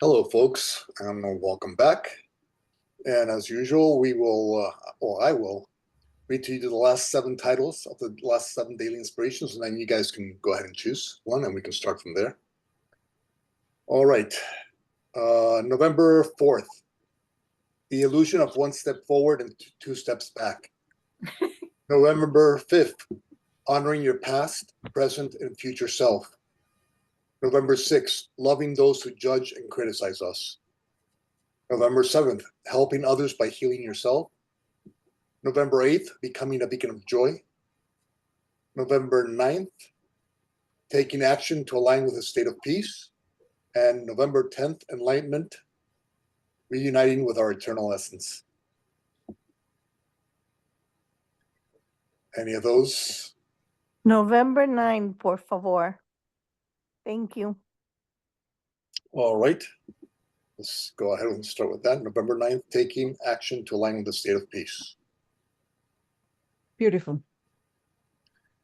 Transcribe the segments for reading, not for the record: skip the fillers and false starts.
Hello, folks, and welcome back. And as usual, I will read to you the last 7 titles of the last 7 daily inspirations, and then you guys can go ahead and choose one, and we can start from there. All right. November 4th, the illusion of 1 step forward and 2 steps back. November 5th, honoring your past, present, and future self. November 6th, loving those who judge and criticize us. November 7th, helping others by healing yourself. November 8th, becoming a beacon of joy. November 9th, taking action to align with a state of peace. And November 10th, enlightenment, reuniting with our eternal essence. Any of those? November 9, por favor. Thank you. All right. Let's go ahead and start with that. November 9th, taking action to align with the state of peace. Beautiful.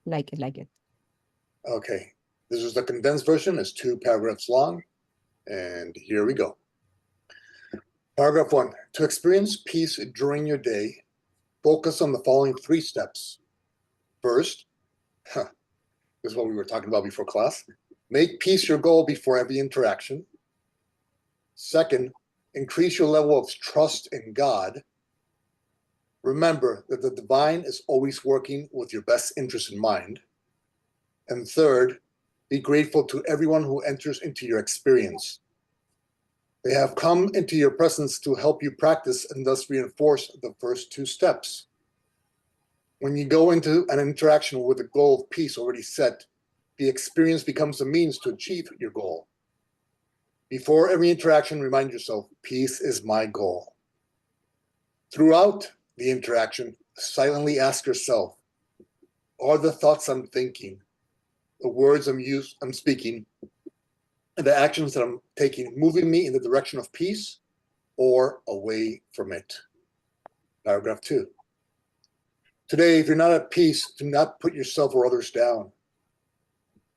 Like it. Okay. This is the condensed version. It's 2 paragraphs long. And here we go. Paragraph 1. To experience peace during your day, focus on the following 3 steps. First, this is what we were talking about before class. Make peace your goal before every interaction. Second, increase your level of trust in God. Remember that the divine is always working with your best interest in mind. And third, be grateful to everyone who enters into your experience. They have come into your presence to help you practice and thus reinforce the first 2 steps. When you go into an interaction with a goal of peace already set, the experience becomes a means to achieve your goal. Before every interaction, remind yourself, peace is my goal. Throughout the interaction, silently ask yourself, are the thoughts I'm thinking, the words I'm speaking, and the actions that I'm taking moving me in the direction of peace or away from it? Paragraph 2. Today, if you're not at peace, do not put yourself or others down.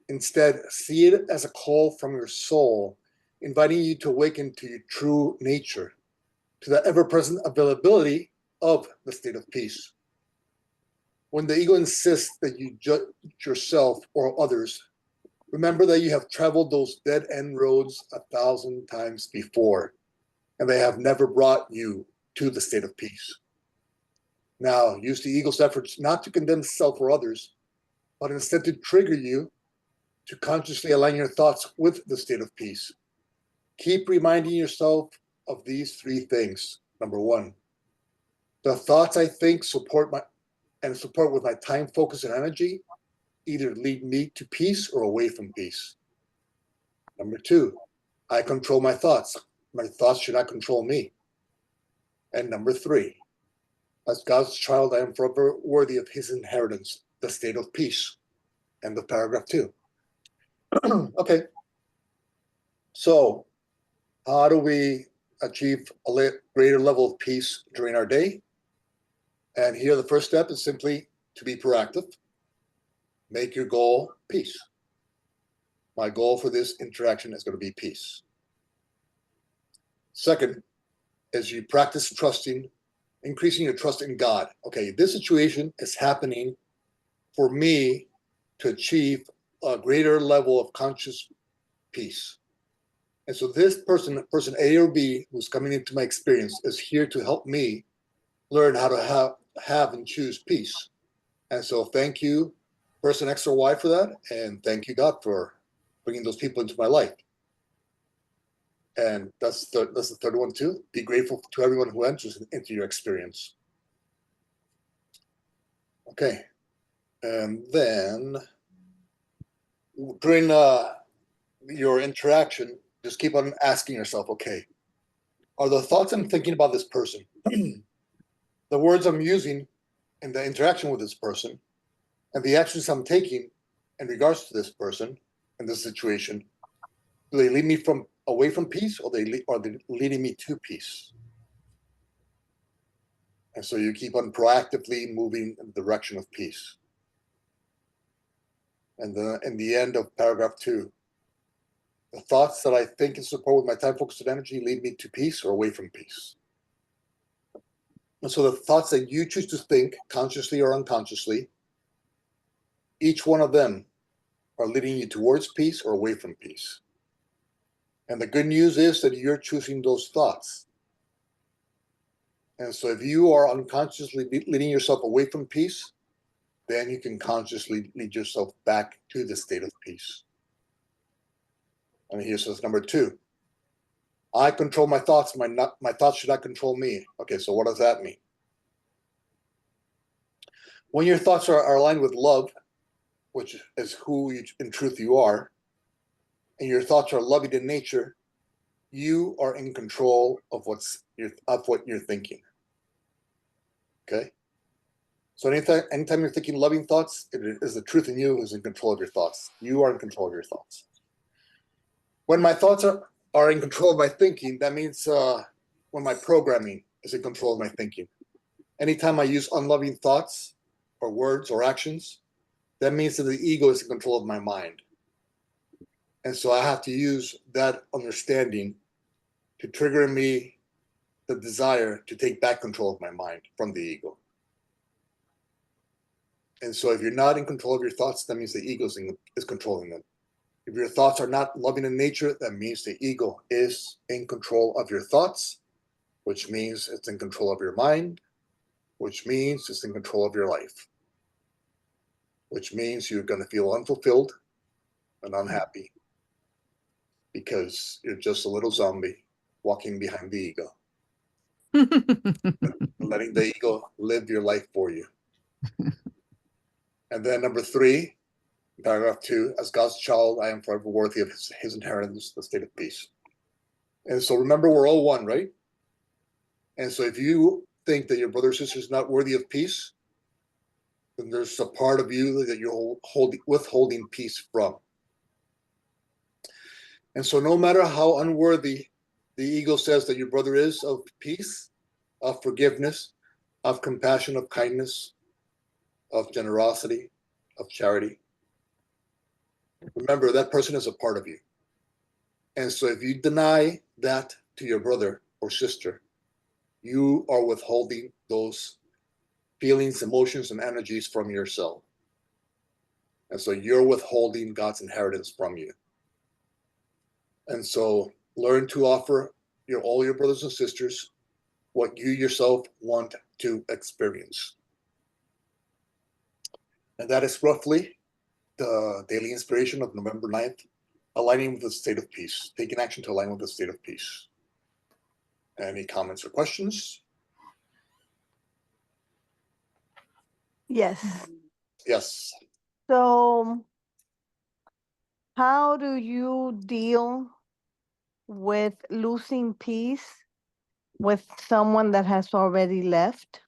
Instead, see it as a call from your soul, inviting you to awaken to your true nature, to the ever-present availability of the state of peace. When the ego insists that you judge yourself or others, remember that you have traveled those dead-end roads 1,000 times before, and they have never brought you to the state of peace. Now, use the ego's efforts not to condemn self or others, but instead to trigger you to consciously align your thoughts with the state of peace. Keep reminding yourself of these 3 things. Number 1, the thoughts I think support with my time, focus, and energy either lead me to peace or away from peace. Number 2, I control my thoughts. My thoughts should not control me. And number 3, as God's child, I am forever worthy of his inheritance, the state of peace. End of paragraph 2. Okay. So, how do we achieve a greater level of peace during our day? And here the first step is simply to be proactive. Make your goal peace. My goal for this interaction is going to be peace. Second, as you practice trusting, increasing your trust in God. Okay, this situation is happening for me to achieve a greater level of conscious peace. And so this person A or B, who's coming into my experience, is here to help me learn how to have and choose peace. And so thank you, person X or Y, for that. And thank you, God, for bringing those people into my life. And that's the third one, too. Be grateful to everyone who enters into your experience. Okay. And then during your interaction, just keep on asking yourself, okay, are the thoughts I'm thinking about this person, the words I'm using in the interaction with this person, and the actions I'm taking in regards to this person in this situation, do they lead me away from peace, or are they leading me to peace? And so you keep on proactively moving in the direction of peace. And in the end of paragraph 2, The thoughts that I think in support with my time, focus, and energy lead me to peace or away from peace. And so the thoughts that you choose to think, consciously or unconsciously, each one of them are leading you towards peace or away from peace. And the good news is that you're choosing those thoughts. And so if you are unconsciously leading yourself away from peace, then you can consciously lead yourself back to the state of peace. And here says number 2, I control my thoughts. My thoughts should not control me. Okay, so what does that mean? When your thoughts are aligned with love, which is who in truth you are, and your thoughts are loving in nature, you are in control of what you're thinking. Okay? So anytime you're thinking loving thoughts, it is the truth in you who's in control of your thoughts. You are in control of your thoughts. When my thoughts are in control of my thinking, that means when my programming is in control of my thinking. Anytime I use unloving thoughts or words or actions, that means that the ego is in control of my mind. And so I have to use that understanding to trigger in me the desire to take back control of my mind from the ego. And so if you're not in control of your thoughts, that means the ego is controlling them. If your thoughts are not loving in nature, that means the ego is in control of your thoughts, which means it's in control of your mind, which means it's in control of your life, which means you're going to feel unfulfilled and unhappy because you're just a little zombie walking behind the ego, letting the ego live your life for you. And then number 3, paragraph 2, as God's child, I am forever worthy of his inheritance, the state of peace. And so remember, we're all one, right? And so if you think that your brother or sister is not worthy of peace, then there's a part of you that you're withholding peace from. And so no matter how unworthy the ego says that your brother is of peace, of forgiveness, of compassion, of kindness, of generosity, of charity, remember that person is a part of you. And so if you deny that to your brother or sister, you are withholding those feelings, emotions, and energies from yourself. And so you're withholding God's inheritance from you. And so learn to offer all your brothers and sisters what you yourself want to experience. And that is roughly the daily inspiration of November 9th, aligning with the state of peace, taking action to align with the state of peace. Any comments or questions? Yes. Yes. So how do you deal with losing peace with someone that has already left?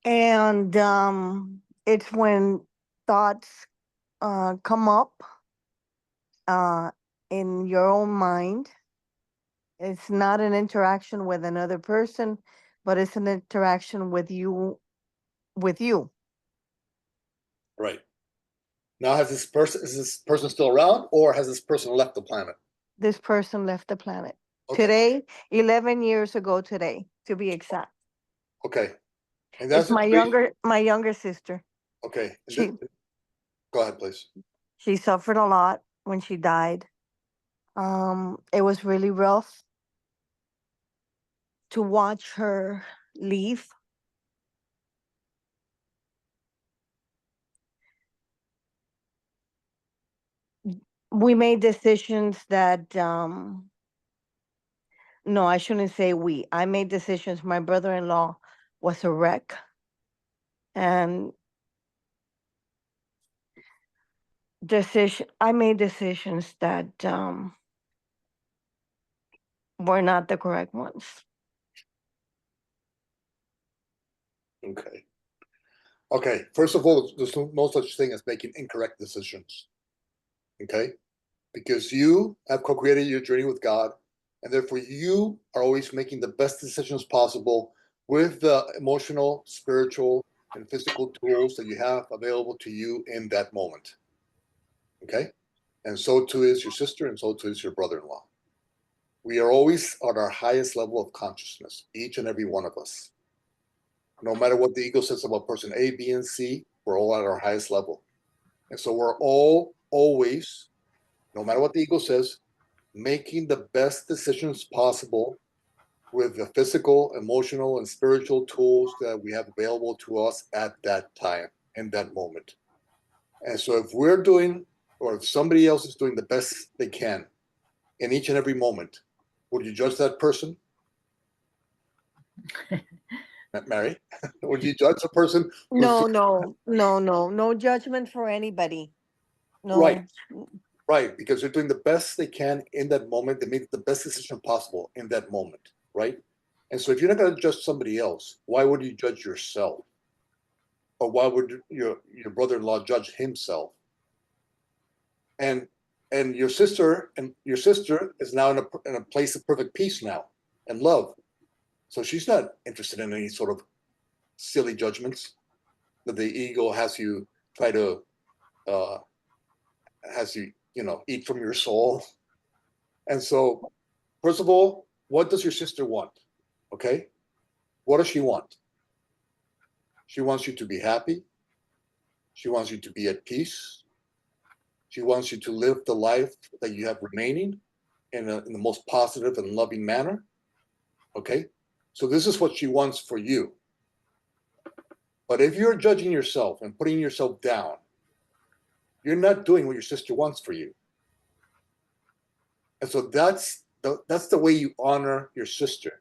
And it's when thoughts come up in your own mind. It's not an interaction with another person, but it's an interaction with you. Right. Now, is this person still around, or has this person left the planet? This person left the planet. Okay. Today, 11 years ago today, to be exact. Okay. And that's It's my younger sister. Okay. She Go ahead, please. She suffered a lot when she died. It was really rough to watch her leave. We made decisions that, no, I shouldn't say we. I made decisions. My brother-in-law was a wreck. And I made decisions that were not the correct ones. Okay. Okay. First of all, there's no such thing as making incorrect decisions. Okay. Because you have co-created your journey with God, and therefore you are always making the best decisions possible with the emotional, spiritual, and physical tools that you have available to you in that moment. Okay? And so too is your sister, and so too is your brother-in-law. We are always at our highest level of consciousness, each and every one of us. No matter what the ego says about person A, B, and C, we're all at our highest level. And so we're all always, no matter what the ego says, making the best decisions possible with the physical, emotional, and spiritual tools that we have available to us at that time, in that moment. And so if we're doing, or if somebody else is doing the best they can in each and every moment, would you judge that person? Mary, would you judge a person who's No judgment for anybody. right, No. right? Because they're doing the best they can in that moment. They make the best decision possible in that moment, right? And so if you're not going to judge somebody else, why would you judge yourself? Or why would your brother-in-law judge himself? And your sister is now in a place of perfect peace now and love. So she's not interested in any sort of silly judgments that the ego has you try to eat from your soul. And so, first of all, what does your sister want? Okay, what does she want? She wants you to be happy. She wants you to be at peace. She wants you to live the life that you have remaining in the most positive and loving manner. Okay, so this is what she wants for you. But if you're judging yourself and putting yourself down, you're not doing what your sister wants for you. And so that's the way you honor your sister.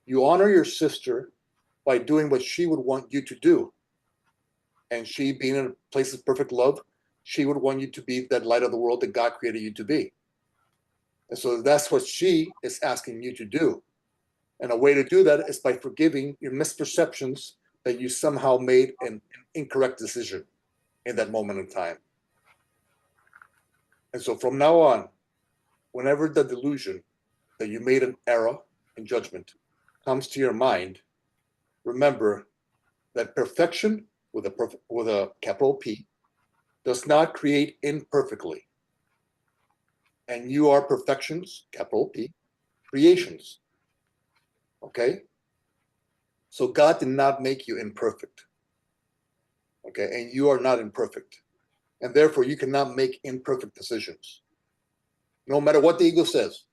You honor your sister by doing what she would want you to do. And she, being in a place of perfect love, she would want you to be that light of the world that God created you to be. And so that's what she is asking you to do. And a way to do that is by forgiving your misperceptions that you somehow made an incorrect decision in that moment in time. And so from now on, whenever the delusion that you made an error in judgment comes to your mind, remember that perfection with a capital P does not create imperfectly. And you are perfections, capital P, creations. Okay? So God did not make you imperfect. Okay? And you are not imperfect. And therefore, you cannot make imperfect decisions, no matter what the ego says.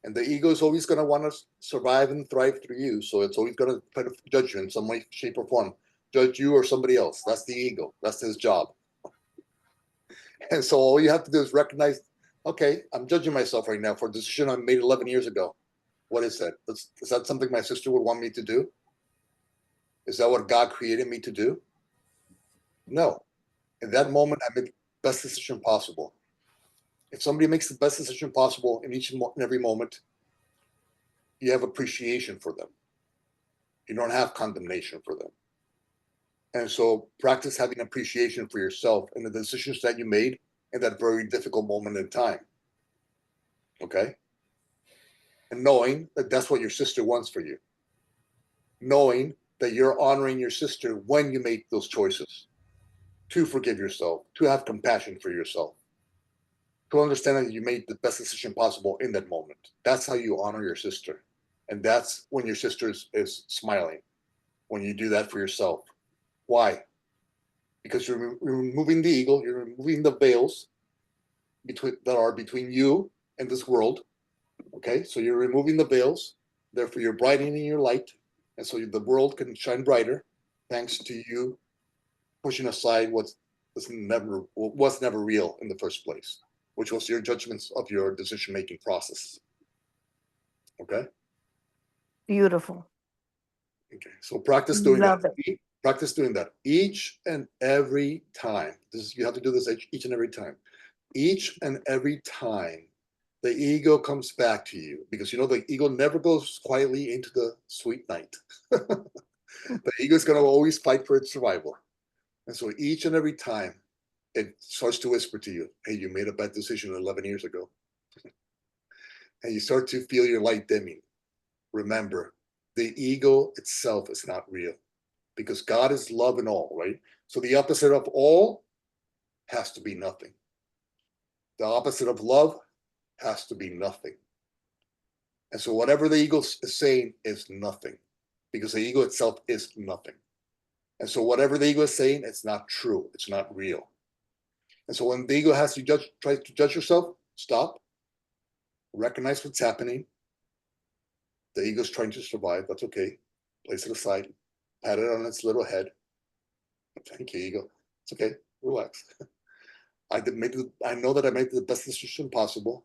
And the ego is always going to want to survive and thrive through you. So it's always going to try to judge you in some way, shape, or form. Judge you or somebody else. That's the ego. That's his job. And so all you have to do is recognize, okay, I'm judging myself right now for a decision I made 11 years ago. What is that? Is that something my sister would want me to do? Is that what God created me to do? No. In that moment, I made the best decision possible. If somebody makes the best decision possible in each and every moment, you have appreciation for them. You don't have condemnation for them. And so practice having appreciation for yourself and the decisions that you made in that very difficult moment in time. Okay? And knowing that that's what your sister wants for you. Knowing that you're honoring your sister when you make those choices. To forgive yourself, to have compassion for yourself, to understand that you made the best decision possible in that moment. That's how you honor your sister. And that's when your sister is smiling, when you do that for yourself. Why? Because you're removing the ego, you're removing the veils that are between you and this world. Okay, so you're removing the veils, therefore you're brightening your light, and so the world can shine brighter thanks to you pushing aside what was never real in the first place, which was your judgments of your decision-making process. Okay? Beautiful. Okay, so practice doing Love that. it. Practice doing that each and every time. You have to do this each and every time. Each and every time the ego comes back to you, because you know the ego never goes quietly into the sweet night. The ego is going to always fight for its survival. And so each and every time it starts to whisper to you, hey, you made a bad decision 11 years ago. And you start to feel your light dimming. Remember, the ego itself is not real. because God is love and all, right? So the opposite of all has to be nothing. The opposite of love has to be nothing. And so whatever the ego is saying is nothing, because the ego itself is nothing. And so whatever the ego is saying, it's not true. It's not real. And so when the ego has to tries to judge yourself, stop, recognize what's happening. The ego is trying to survive. That's okay. Place it aside. Pat it on its little head. Thank you, ego. It's okay. Relax. I know that I made the best decision possible.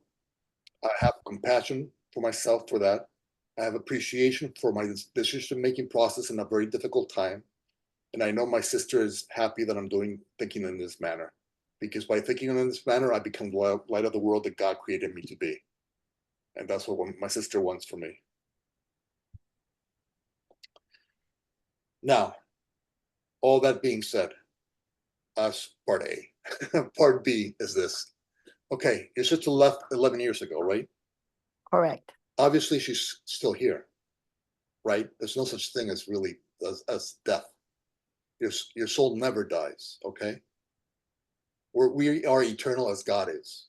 I have compassion for myself for that. I have appreciation for my decision-making process in a very difficult time. And I know my sister is happy that I'm thinking in this manner. Because by thinking in this manner, I become the light of the world that God created me to be. And that's what my sister wants for me. Now, all that being said, that's part A. Part B is this. Okay, your sister left 11 years ago, right? Correct. Obviously, she's still here, right? There's no such thing as really as death. Your soul never dies, okay? We are eternal as God is,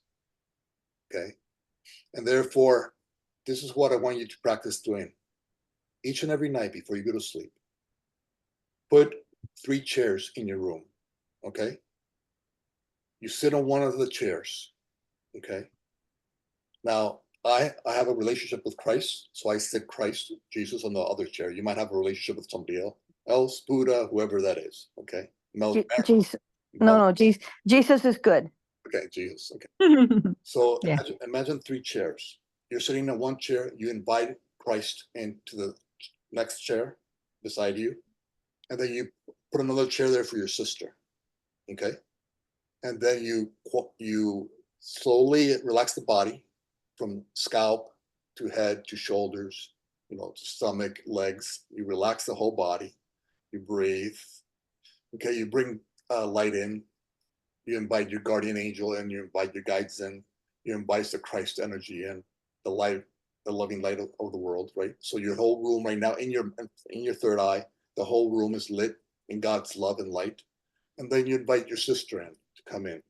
okay? And therefore, this is what I want you to practice doing each and every night before you go to sleep. Put 3 chairs in your room, okay? You sit on one of the chairs, okay? Now, I have a relationship with Christ, so I sit Christ, Jesus, on the other chair. You might have a relationship with somebody else, Buddha, whoever that is, okay? Jesus. No, Jesus is good. Okay, Jesus, okay. So Yeah. imagine 3 chairs. You're sitting in one chair, you invite Christ into the next chair beside you, and then you put another chair there for your sister, okay? And then you slowly relax the body from scalp to head to shoulders, to stomach, legs. You relax the whole body. You breathe. Okay, you bring light in. You invite your guardian angel in. You invite your guides in. You invite the Christ energy in, the light, the loving light of the world, right? So your whole room right now, in your third eye, the whole room is lit in God's love and light. And then you invite your sister in to come in.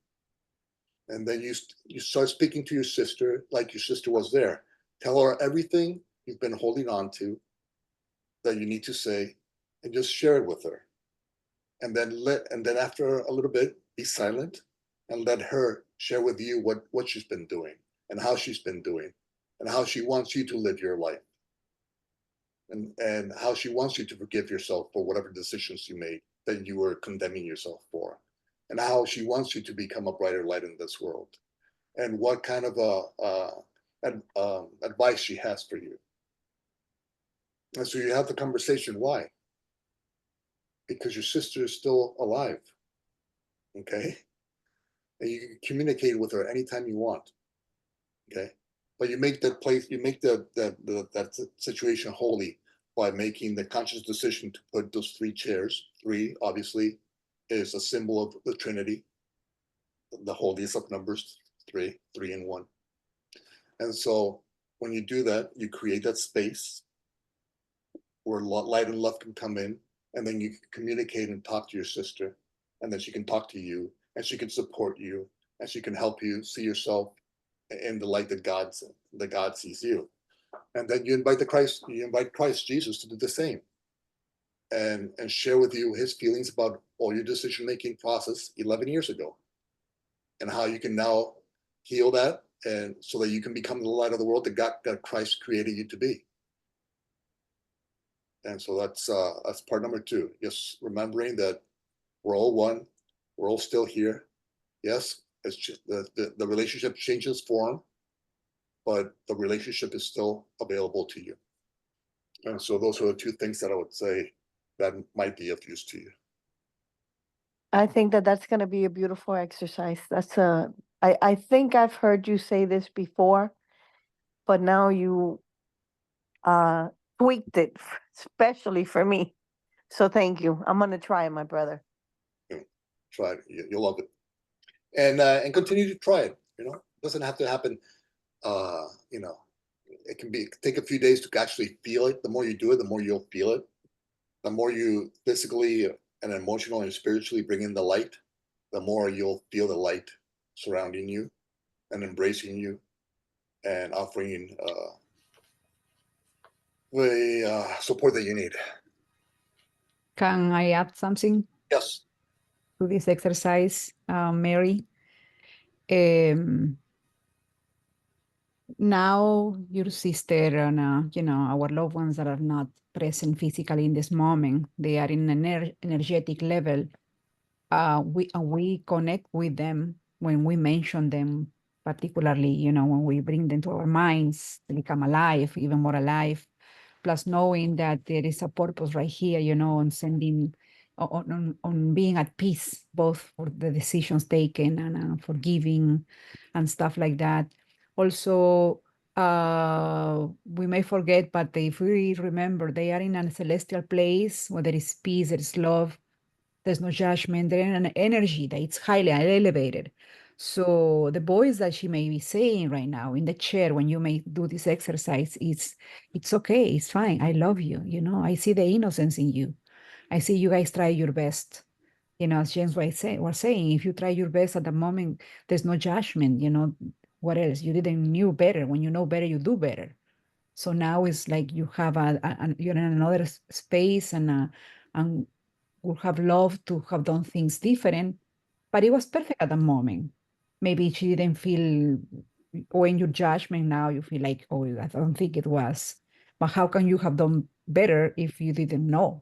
And then you start speaking to your sister like your sister was there. Tell her everything you've been holding on to that you need to say, and just share it with her. And then after a little bit, be silent and let her share with you what she's been doing and how she's been doing and how she wants you to live your life. And how she wants you to forgive yourself for whatever decisions you made that you were condemning yourself for, and how she wants you to become a brighter light in this world, and what kind of advice she has for you. And so you have the conversation. Why? Because your sister is still alive, okay? And you can communicate with her anytime you want, okay? But you make that situation holy by making the conscious decision to put those 3 chairs. 3, obviously, is a symbol of the Trinity, the holiest of numbers, 3 and 1. And so when you do that, you create that space where light and love can come in, and then you can communicate and talk to your sister, and then she can talk to you, and she can support you, and she can help you see yourself in the light that God sees you. And then you invite Christ Jesus to do the same, and share with you his feelings about all your decision-making process 11 years ago, and how you can now heal that, and so that you can become the light of the world that Christ created you to be. And so that's part number 2. Just remembering that we're all one, we're all still here. Yes, it's just the relationship changes form, but the relationship is still available to you. And so those are the 2 things that I would say that might be of use to you. I think that's going to be a beautiful exercise. I think I've heard you say this before, but now you tweaked it especially for me. So thank you. I'm going to try it, my brother. Try it. You'll love it. And continue to try it. It doesn't have to happen. It can take a few days to actually feel it. The more you do it, the more you'll feel it. the more you physically and emotionally and spiritually bring in the light, the more you'll feel the light surrounding you and embracing you and offering the support that you need. Can I add something Yes. to this exercise, Mary? Um, Now your sister and our loved ones that are not present physically in this moment, they are in an energetic level. We connect with them when we mention them, particularly when we bring them to our minds to become alive, even more alive. Plus knowing that there is a purpose right here, on sending, on being at peace, both for the decisions taken and forgiving and stuff like that. Also, we may forget, but if we remember, they are in a celestial place where there is peace, there is love, there's no judgment, there's an energy that it's highly elevated. So the voice that she may be saying right now in the chair when you may do this exercise, it's okay, it's fine. I love you. I see the innocence in you. I see you guys try your best. As James was saying, if you try your best at the moment, there's no judgment. What else? You didn't knew better. When you know better, you do better. So now it's like you have you're in another space and would have loved to have done things different, but it was perfect at the moment. Maybe she didn't feel, or in your judgment now, you feel like, oh, I don't think it was. But how can you have done better if you didn't know?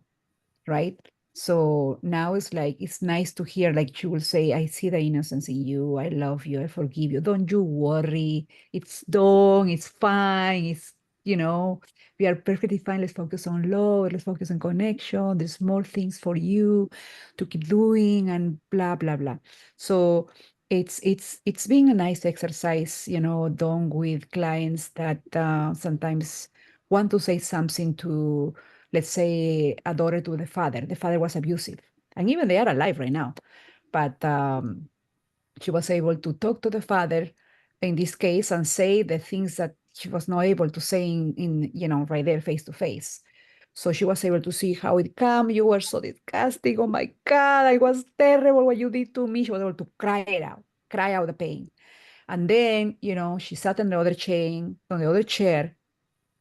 Right? So now it's like, it's nice to hear, like she will say, I see the innocence in you. I love you. I forgive you. Don't you worry. It's done. It's fine. We are perfectly fine. Let's focus on love. Let's focus on connection. There's more things for you to keep doing and blah, blah, blah. So it's being a nice exercise, done with clients that sometimes want to say something to, let's say, a daughter to the father. The father was abusive, and even they are alive right now. But she was able to talk to the father in this case and say the things that she was not able to say in right there face to face. So she was able to see how it come. You were so disgusting. Oh my God, I was terrible what you did to me. She was able to cry out the pain. And then, she sat on on the other chair,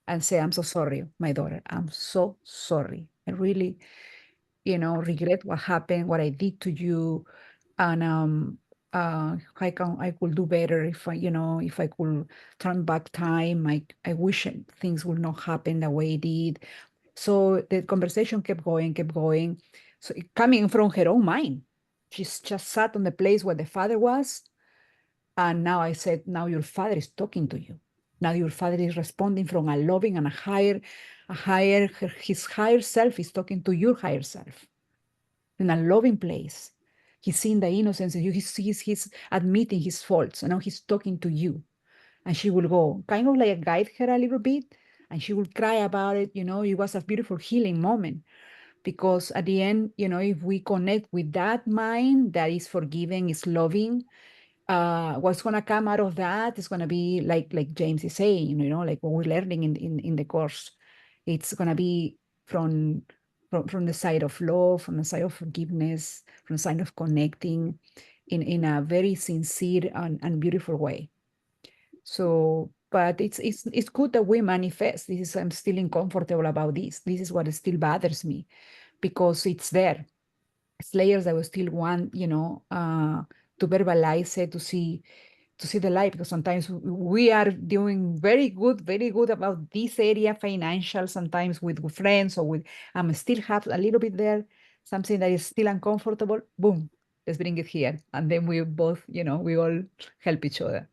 and say, I'm so sorry, my daughter. I'm so sorry. I really, regret what happened, what I did to you. And I could do better if I could turn back time. I wish things would not happen the way it did. So the conversation kept going, kept going. So coming from her own mind. She's just sat on the place where the father was. And now I said, now your father is talking to you. Now your father is responding from a loving and his higher self is talking to your higher self in a loving place. He's seeing the innocence in you. He's admitting his faults. And now he's talking to you. And she will go, kind of like guide her a little bit. And she will cry about it. It was a beautiful healing moment. Because at the end, if we connect with that mind that is forgiving, is loving, what's going to come out of that is going to be like James is saying, like what we're learning in the course. It's going to be from the side of love, from the side of forgiveness, from the side of connecting in a very sincere and beautiful way. So, but it's good that we manifest. I'm still uncomfortable about this. This is what still bothers me because it's there. It's layers that we still want, to verbalize it, to see the light, because sometimes we are doing very good about this area, financial, sometimes with friends or with, still have a little bit there, something that is still uncomfortable, boom, let's bring it here. And then we both, we all help each other.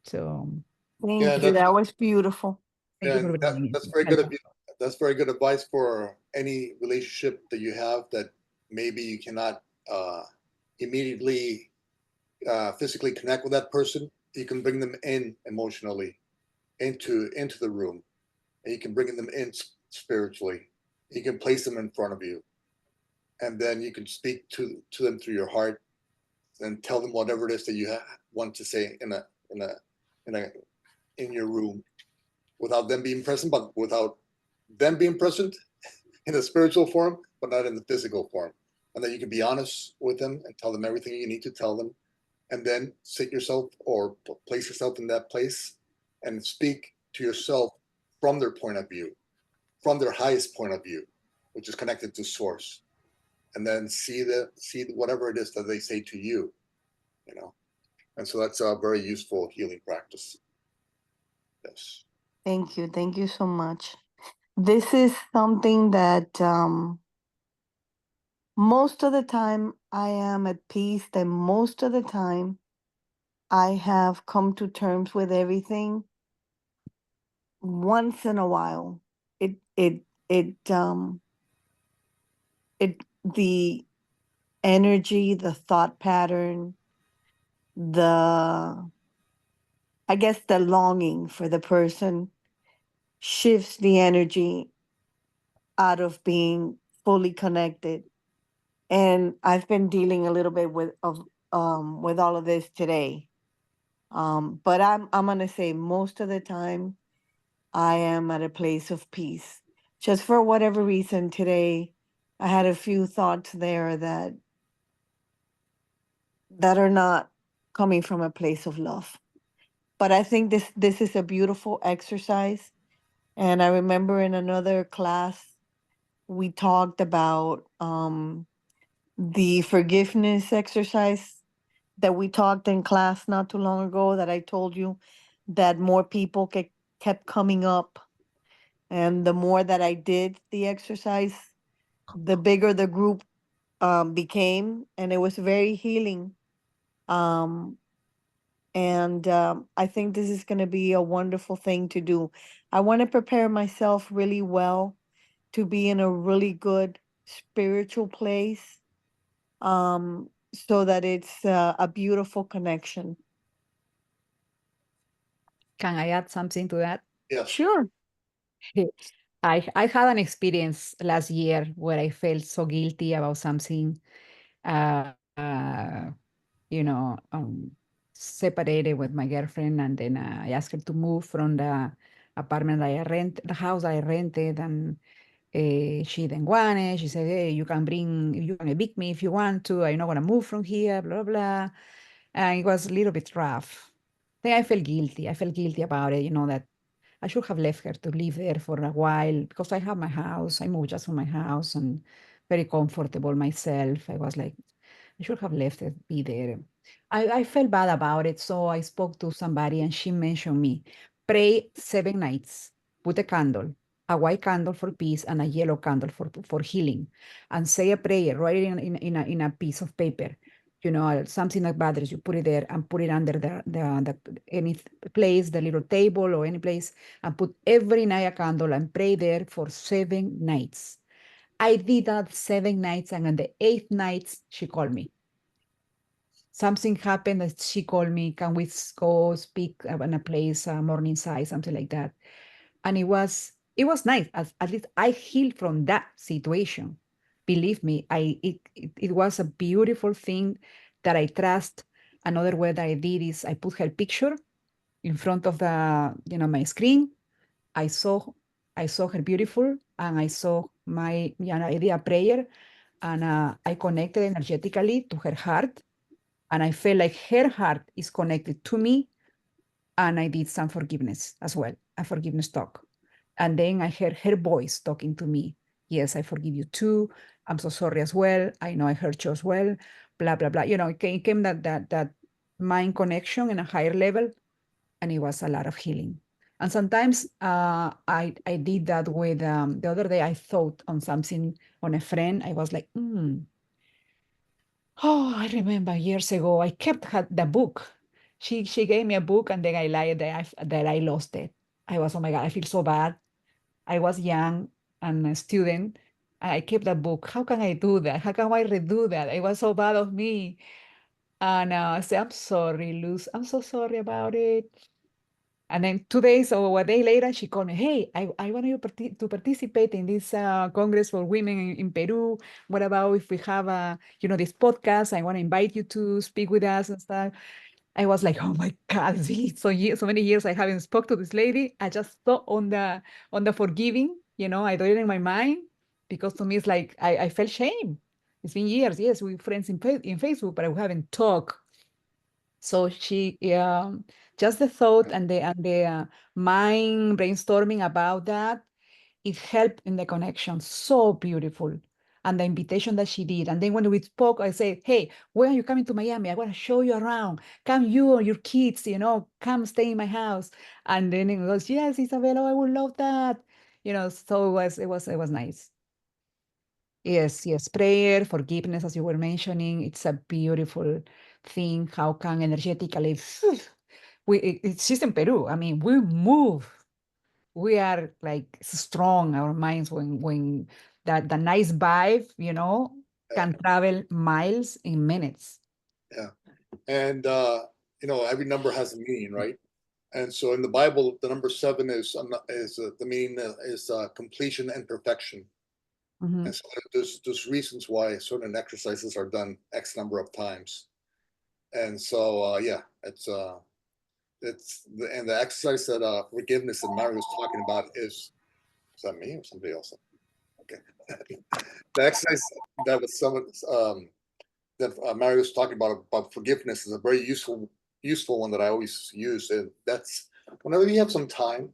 So Yeah, Thank you. That was beautiful. thank you for bringing that's it. very good. That's very good advice for any relationship that you have that maybe you cannot immediately physically connect with that person. You can bring them in emotionally into the room, and you can bring them in spiritually. You can place them in front of you, and then you can speak to them through your heart and tell them whatever it is that you want to say in your room, without them being present, but without them being present, in the spiritual form, but not in the physical form. And that you can be honest with them and tell them everything you need to tell them. And then sit yourself or place yourself in that place and speak to yourself from their point of view, from their highest point of view, which is connected to source. And then see whatever it is that they say to you, you know. And so that's a very useful healing practice. Yes. Thank you. Thank you so much. This is something that most of the time I am at peace, and most of the time I have come to terms with everything. Once in a while, it it it it the energy, the thought pattern, the I guess the longing for the person shifts the energy out of being fully connected. And I've been dealing a little bit with all of this today. But I'm gonna say most of the time I am at a place of peace. Just for whatever reason today, I had a few thoughts there that are not coming from a place of love. But I think this is a beautiful exercise. And I remember in another class we talked about the forgiveness exercise that we talked in class not too long ago, that I told you that more people kept coming up. And the more that I did the exercise, the bigger the group became. And it was very healing. Um, and I think this is going to be a wonderful thing to do. I want to prepare myself really well to be in a really good spiritual place, so that it's a beautiful connection. Can I add something to that? Yes. Sure. I had an experience last year where I felt so guilty about something, uh, uh, you know, separated with my girlfriend, and then I asked her to move from the apartment the house I rented, and she didn't want it. She said, "Hey, you can evict me if you want to. I'm not gonna move from here, blah, blah, blah." And it was a little bit rough. Then I felt guilty. I felt guilty about it, that I should have left her to live there for a while because I have my house. I moved just from my house and very comfortable myself. I was like, I should have left it be there. I felt bad about it. So I spoke to somebody and she mentioned me. Pray 7 nights, put a candle, a white candle for peace and a yellow candle for healing. And say a prayer, write it in a piece of paper. Something that bothers you, put it there and put it under the any place, the little table or any place, and put every night a candle and pray there for 7 nights. I did that 7 nights, and on the 8th night, she called me. Something happened that she called me, can we go speak in a place, Morningside, something like that. And it was nice. At least I healed from that situation. Believe me, it was a beautiful thing that I trust. Another way that I did is I put her picture in front of my screen. I saw her beautiful, and I saw I did a prayer, and I connected energetically to her heart, and I felt like her heart is connected to me, and I did some forgiveness as well, a forgiveness talk. And then I heard her voice talking to me. Yes, I forgive you too. I'm so sorry as well. I know I hurt you as well. Blah, blah, blah. It came that mind connection in a higher level, and it was a lot of healing. And sometimes I did that with, the other day I thought on something on a friend. I was like, oh, I remember years ago, I kept the book. She gave me a book, and then I lied that I lost it. I was, oh my God, I feel so bad. I was young and a student. I kept that book. How can I do that? How can I redo that? It was so bad of me. And I said, I'm sorry, Luz. I'm so sorry about it. And then 2 days or a day later, she called me, hey, I want you to participate in this Congress for Women in Peru. What about if we have this podcast? I want to invite you to speak with us and stuff. I was like, oh my God, so many years I haven't spoke to this lady. I just thought on the forgiving, I do it in my mind because to me it's like I felt shame. It's been years. Yes, we're friends in Facebook, but we haven't talked. So she, just the thought and the mind brainstorming about that, it helped in the connection. So beautiful. And the invitation that she did. And then when we spoke, I said, hey, when are you coming to Miami? I want to show you around. Come, you or your kids, come stay in my house. And then it goes, yes, Isabella, I would love that. So it was nice. Yes, yes. Prayer, forgiveness, as you were mentioning, it's a beautiful thing. How can energetically, it's just in Peru. I mean, we move. We are like strong, our minds, when that the nice vibe, can travel miles in minutes. Yeah. And, every number has a meaning, right? And so in the Bible, the number 7 is the meaning is completion and perfection. Mhm. And so there's reasons why certain exercises are done X number of times. And so, and the exercise that forgiveness that Mario was talking about is that me or somebody else? Okay. The exercise that was that Mario was talking about forgiveness is a very useful one that I always use. And that's whenever you have some time,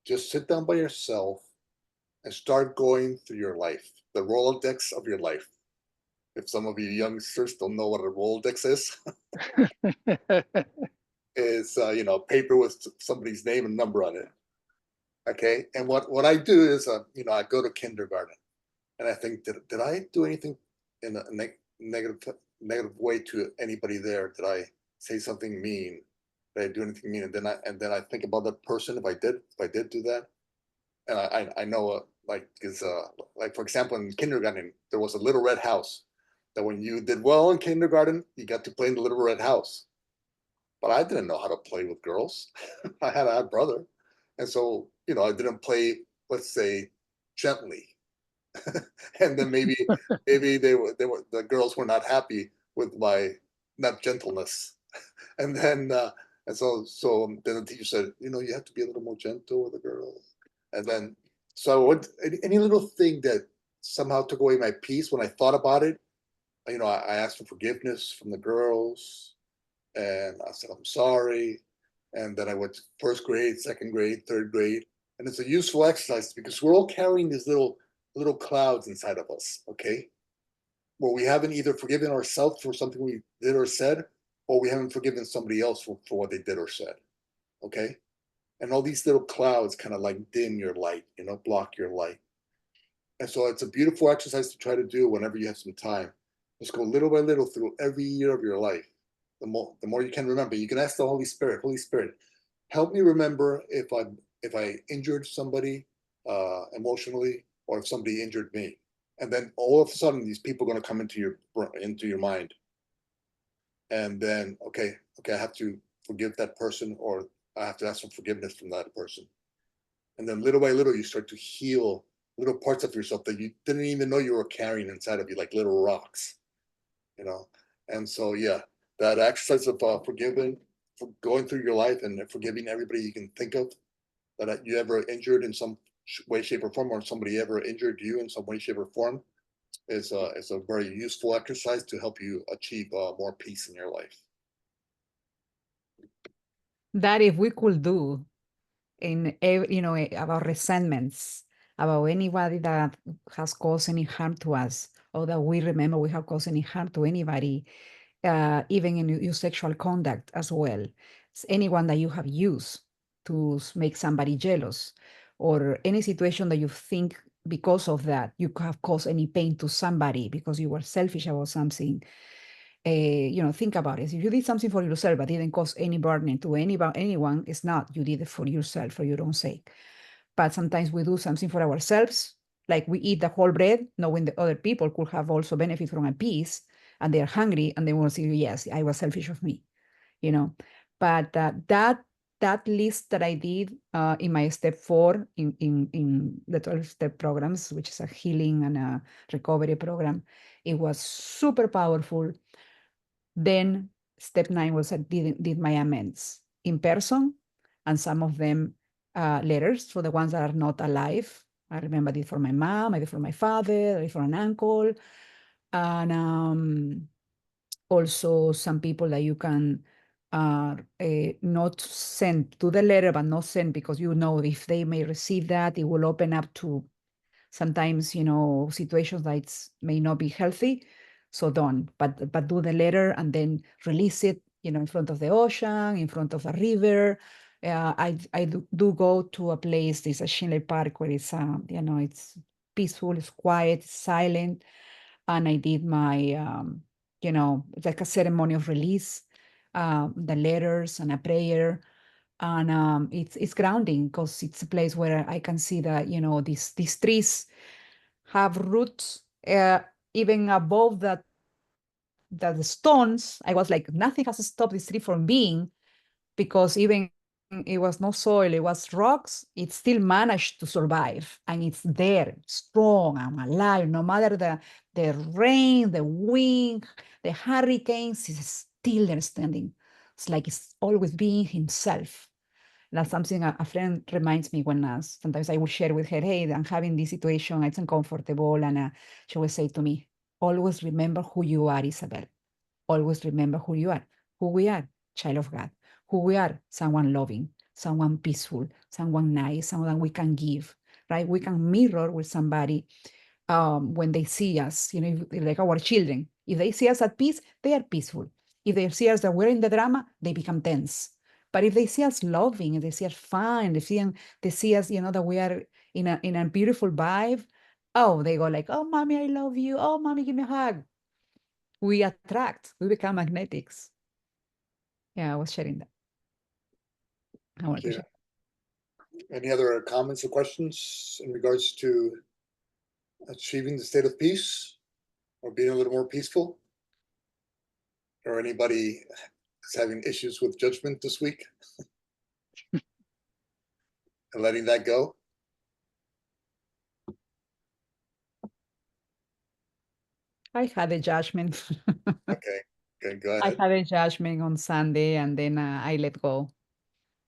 just sit down by yourself and start going through your life, the Rolodex of your life. If some of you youngsters don't know what a Rolodex is, is paper with somebody's name and number on it. Okay, and what I do is I go to kindergarten and I think did I do anything in a negative way to anybody there? Did I say something mean? Did I do anything mean? And then I think about that person if I did do that, and I know like for example in kindergarten there was a little red house that when you did well in kindergarten you got to play in the little red house, but I didn't know how to play with girls. I had a brother, and so I didn't play, let's say, gently, and then maybe the girls were not happy with my not gentleness, and then then the teacher said, you have to be a little more gentle with the girls, and then so any little thing that somehow took away my peace when I thought about it, I asked for forgiveness from the girls, and I said I'm sorry, and then I went to first grade, second grade, third grade, and it's a useful exercise because we're all carrying these little clouds inside of us, okay? Where we haven't either forgiven ourselves for something we did or said, or we haven't forgiven somebody else for what they did or said, okay? And all these little clouds kind of like dim your light, block your light. And so it's a beautiful exercise to try to do whenever you have some time. Just go little by little through every year of your life. The more you can remember, you can ask the Holy Spirit, help me remember if I injured somebody emotionally, or if somebody injured me. And then all of a sudden, these people are going to come into your mind. And then, okay, I have to forgive that person, or I have to ask for forgiveness from that person. And then little by little, you start to heal little parts of yourself that you didn't even know you were carrying inside of you, like little rocks, And so, yeah, that exercise of forgiving, for going through your life and forgiving everybody you can think of that you ever injured in some way, shape, or form, or somebody ever injured you in some way, shape, or form, is a very useful exercise to help you achieve more peace in your life. That if we could do about resentments, about anybody that has caused any harm to us, or that we remember we have caused any harm to anybody, even in your sexual conduct as well. It's anyone that you have used to make somebody jealous, or any situation that you think because of that you have caused any pain to somebody because you were selfish about something. Think about it. If you did something for yourself but didn't cause any burden to anyone, it's not. You did it for yourself, for your own sake. But sometimes we do something for ourselves, like we eat the whole bread, knowing that other people could have also benefit from a piece, and they're hungry, and they will say, yes, I was selfish of me, But that list that I did in my step 4 in the 12-step programs, which is a healing and a recovery program, it was super powerful. Then step 9 was I did my amends in person, and some of them letters for the ones that are not alive, I remember I did for my mom, I did for my father, I did for an uncle, and also some people that you can not send to the letter, but not send because you know if they may receive that, it will open up to sometimes, situations that may not be healthy. So don't, but do the letter and then release it, in front of the ocean, in front of a river. I do go to a place, there's a Shinley Park where it's, it's peaceful, it's quiet, it's silent. And I did my, it's like a ceremony of release, the letters and a prayer. And it's grounding because it's a place where I can see that, these trees have roots even above that the stones. I was like, nothing has stopped this tree from being, because even it was no soil, it was rocks, it still managed to survive. And it's there, strong and alive, no matter the rain, the wind, the hurricanes, it's still there standing. It's like it's always being himself. That's something a friend reminds me when sometimes I will share with her, hey, I'm having this situation, it's uncomfortable. And she will say to me, always remember who you are, Isabel. Always remember who you are, who we are, child of God, who we are, someone loving, someone peaceful, someone nice, someone we can give, right? We can mirror with somebody when they see us, like our children. If they see us at peace, they are peaceful. If they see us that we're in the drama, they become tense. But if they see us loving, if they see us fine, they see us, that we are in a beautiful vibe, oh, they go like, oh, mommy, I love you. Oh, mommy, give me a hug. We attract, we become magnetics. Yeah, I was sharing that. I wanted to share. Any other comments or questions in regards to achieving the state of peace or being a little more peaceful? Or anybody is having issues with judgment this week and letting that go? I had a judgment. Okay, go I ahead. had a judgment on Sunday, and then I let go.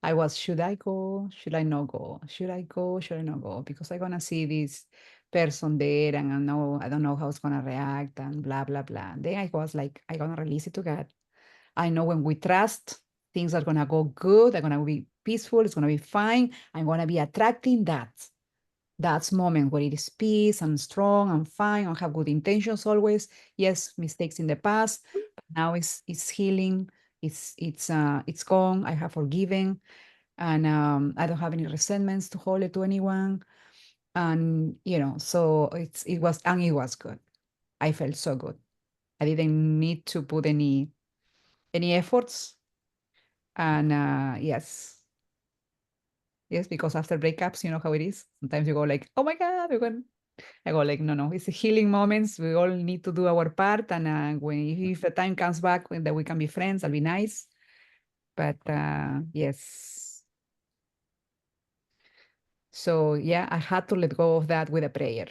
I was, should I go? Should I not go? Should I go? Should I not go? Because I'm gonna see this person there, and I don't know how it's gonna react, and blah blah blah. Then I was like, I'm gonna release it to God. I know when we trust, things are gonna go good. They're gonna be peaceful. It's gonna be fine. I'm gonna be attracting that's moment where it is peace and strong and fine and have good intentions always. Yes, mistakes in the past, but now it's healing. It's gone. I have forgiven, and I don't have any resentments to hold it to anyone. And so it was good. I felt so good. I didn't need to put any efforts. And yes, because after breakups, you know how it is. Sometimes you go like, oh my God, I go like, no, it's a healing moments. We all need to do our part. And if the time comes back when that we can be friends, that'll be nice. But yes. So yeah, I had to let go of that with a prayer.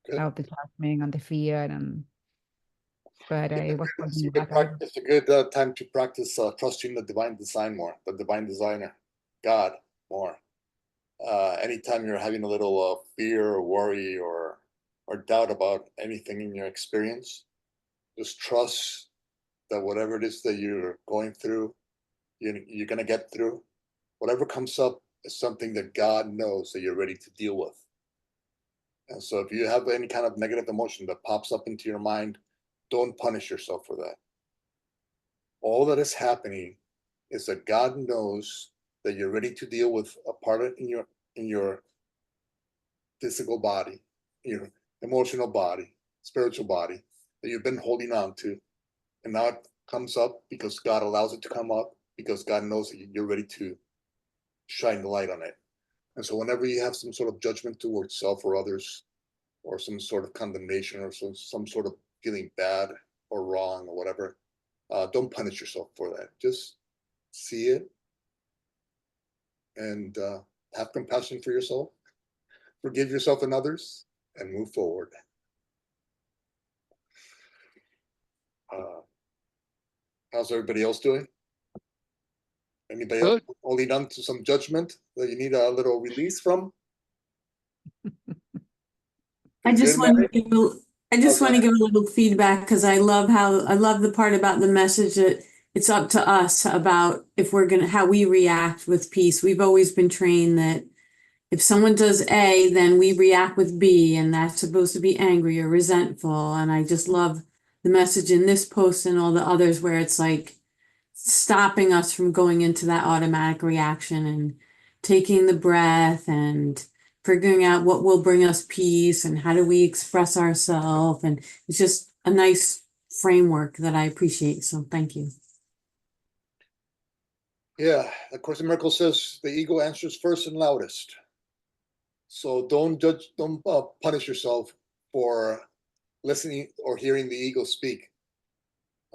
Good. Out the judgment and the fear, but it was holding me back. It's a good time to practice trusting the divine design more, the divine designer, God more. Anytime you're having a little fear or worry or doubt about anything in your experience, just trust that whatever it is that you're going through, you're going to get through. Whatever comes up is something that God knows that you're ready to deal with. And so if you have any kind of negative emotion that pops up into your mind, don't punish yourself for that. All that is happening is that God knows that you're ready to deal with a part of in your physical body, your emotional body, spiritual body that you've been holding on to. And now it comes up because God allows it to come up because God knows that you're ready to shine the light on it. And so whenever you have some sort of judgment towards self or others, or some sort of condemnation or some sort of feeling bad or wrong or whatever, don't punish yourself for that. Just see it and have compassion for yourself, forgive yourself and others, and move forward. How's everybody else doing? Anybody else holding on to some judgment that you need a little release from? I You just good, want Mary? to give a, I just go want to ahead. give a little feedback because I love the part about the message that it's up to us about if we're gonna how we react with peace. We've always been trained that if someone does A, then we react with B, and that's supposed to be angry or resentful. And I just love the message in this post and all the others where it's like stopping us from going into that automatic reaction and taking the breath and figuring out what will bring us peace and how do we express ourselves. And it's just a nice framework that I appreciate. So thank you. Yeah, of course, the miracle says the ego answers first and loudest. So don't judge, don't punish yourself for listening or hearing the ego speak.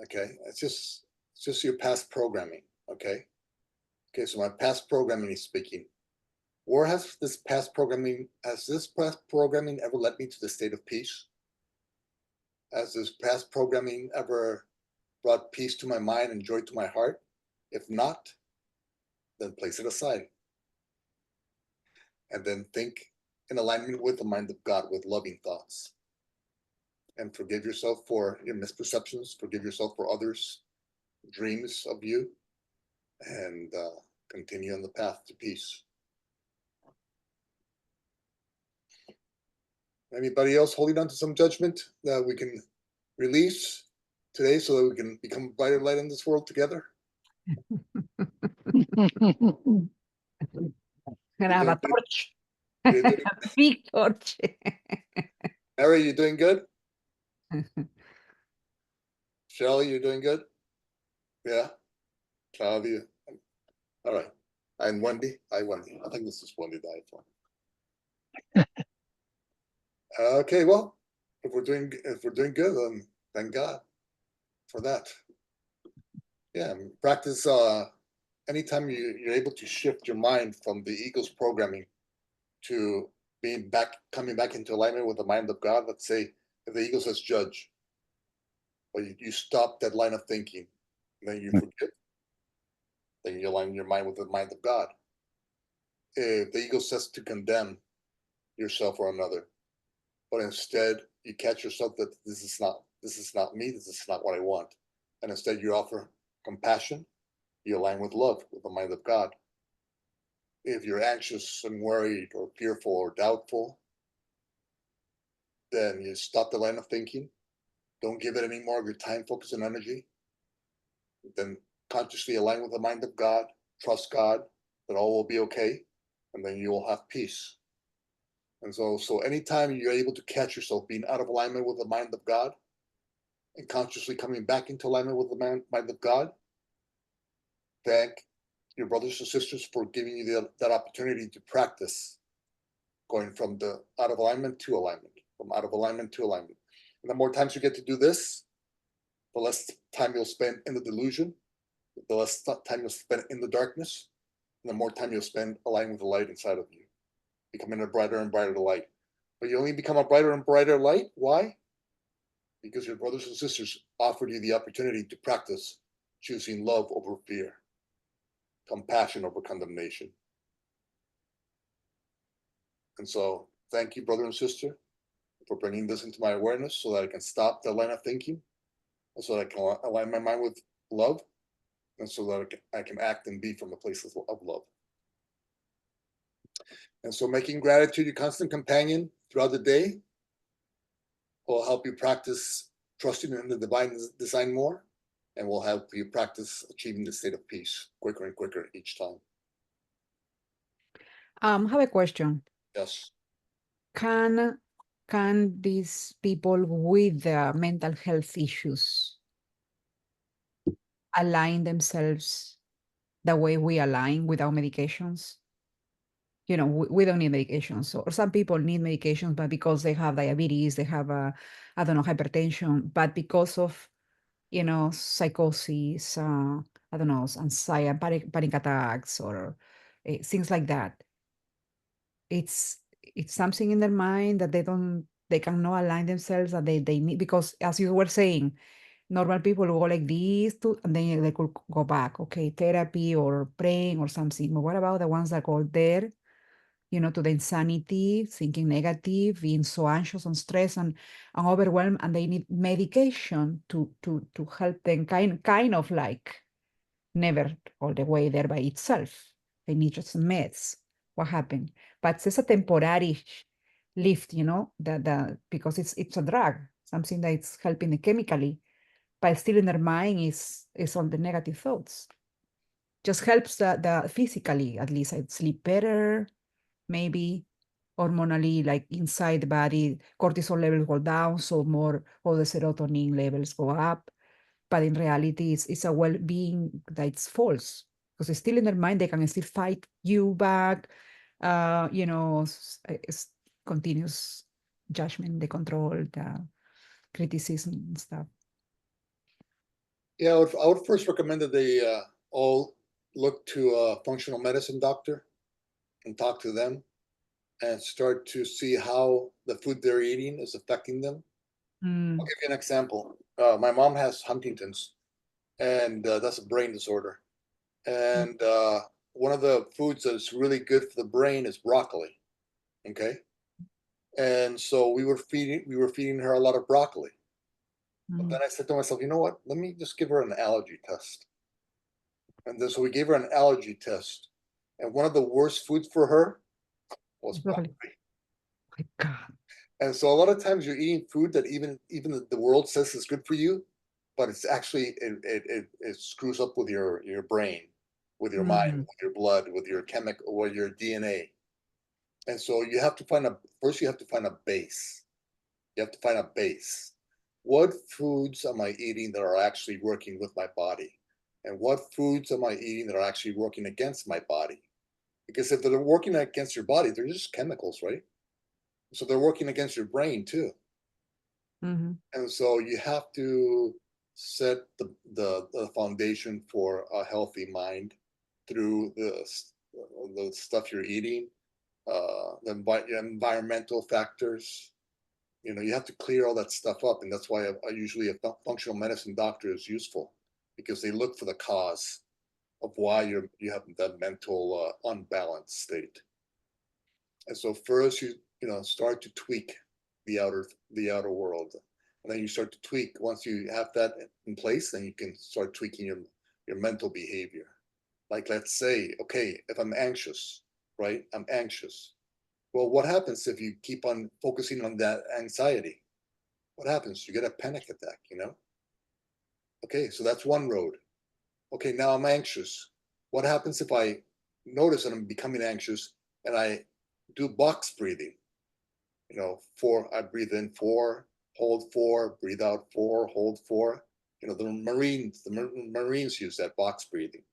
Okay, it's just your past programming. Okay, so my past programming is speaking. Or has this past programming ever led me to the state of peace? Has this past programming ever brought peace to my mind and joy to my heart? If not, then place it aside. And then think in alignment with the mind of God, with loving thoughts. And forgive yourself for your misperceptions, forgive yourself for others' dreams of you, and continue on the path to peace. Anybody else holding on to some judgment that we can release today so that we can become a brighter light in this world together? Grab a torch. You're doing, Big torch. Mary, you doing good? Shelley, you're doing good? Yeah? Claudia? All right. And Wendy? Hi, Wendy. I think this is Wendy died for. Okay, well, if we're doing good, then thank God for that. Yeah, practice anytime you're able to shift your mind from the ego's programming to coming back into alignment with the mind of God. Let's say if the ego says judge, but you stop that line of thinking, then you forgive, then you align your mind with the mind of God. If the ego says to condemn yourself or another, but instead you catch yourself that this is not me, this is not what I want, and instead you offer compassion, you align with love, with the mind of God. If you're anxious and worried or fearful or doubtful, then you stop the line of thinking. Don't give it any more of your time, focus, and energy. Then consciously align with the mind of God, trust God that all will be okay, and then you will have peace. And so anytime you're able to catch yourself being out of alignment with the mind of God and consciously coming back into alignment with the mind of God, thank your brothers and sisters for giving you that opportunity to practice going from the out of alignment to alignment, from out of alignment to alignment. And the more times you get to do this, the less time you'll spend in the delusion, the less time you'll spend in the darkness, and the more time you'll spend aligning with the light inside of you, becoming a brighter and brighter light. But you only become a brighter and brighter light. Why? Because your brothers and sisters offered you the opportunity to practice choosing love over fear, compassion over condemnation. And so thank you, brother and sister, for bringing this into my awareness so that I can stop that line of thinking, and so that I can align my mind with love, and so that I can act and be from a place of love. And so making gratitude your constant companion throughout the day will help you practice trusting in the divine design more, and will help you practice achieving the state of peace quicker and quicker each time. I have a question. Yes. Can these people with mental health issues align themselves the way we align without medications? You know, we don't need medications. Or some people need medications, but because they have diabetes, they have I don't know, hypertension, but because of, you know, psychosis, I don't know, anxiety, panic attacks, or things like that. It's something in their mind that they cannot align themselves, that they need, because as you were saying, normal people will go like this and then they could go back, okay, therapy or praying or something. But what about the ones that go there to the insanity, thinking negative, being so anxious and stressed and overwhelmed, and they need medication to help them kind of like never all the way there by itself. They need just meds. What happened? But it's a temporary lift, that because it's a drug, something that's helping chemically, but still in their mind is all the negative thoughts. Just helps the physically, at least I'd sleep better, maybe hormonally, like inside the body, cortisol levels go down, so more all the serotonin levels go up. But in reality, it's a well-being that's false, because it's still in their mind, they can still fight you back, it's continuous judgment, the control, the criticism and stuff. Yeah, I would first recommend that they all look to a functional medicine doctor and talk to them and start to see how the food they're eating is affecting them. I'll give you an example. My mom has Huntington's, and that's a brain disorder. And one of the foods that's really good for the brain is broccoli. Okay, and so we were feeding her a lot of broccoli. But then I said to myself, you know what? Let me just give her an allergy test. And then so we gave her an allergy test, and one of the worst foods for her was broccoli. Oh my God. And so a lot of times you're eating food that even the world says is good for you, but it's actually it screws up with your brain, with your mind, with your blood, with your chemical, or your DNA. And so you have to find a base. You have to find a base. What foods am I eating that are actually working with my body? And what foods am I eating that are actually working against my body? Because if they're working against your body, they're just chemicals, right? So they're working against your brain too. And so you have to set the foundation for a healthy mind through the stuff you're eating, the environmental factors. You have to clear all that stuff up, and that's why usually a functional medicine doctor is useful, because they look for the cause of why you have that mental unbalanced state. And so first you start to tweak the outer world, and then you start to tweak. Once you have that in place, then you can start tweaking your mental behavior. Like, let's say, okay, if I'm anxious, right? I'm anxious. Well, what happens if you keep on focusing on that anxiety? What happens? You get a panic attack, Okay, so that's one road. Okay, now I'm anxious. What happens if I notice that I'm becoming anxious and I do box breathing? I breathe in 4, hold 4, breathe out 4, hold 4. The Marines use that box breathing.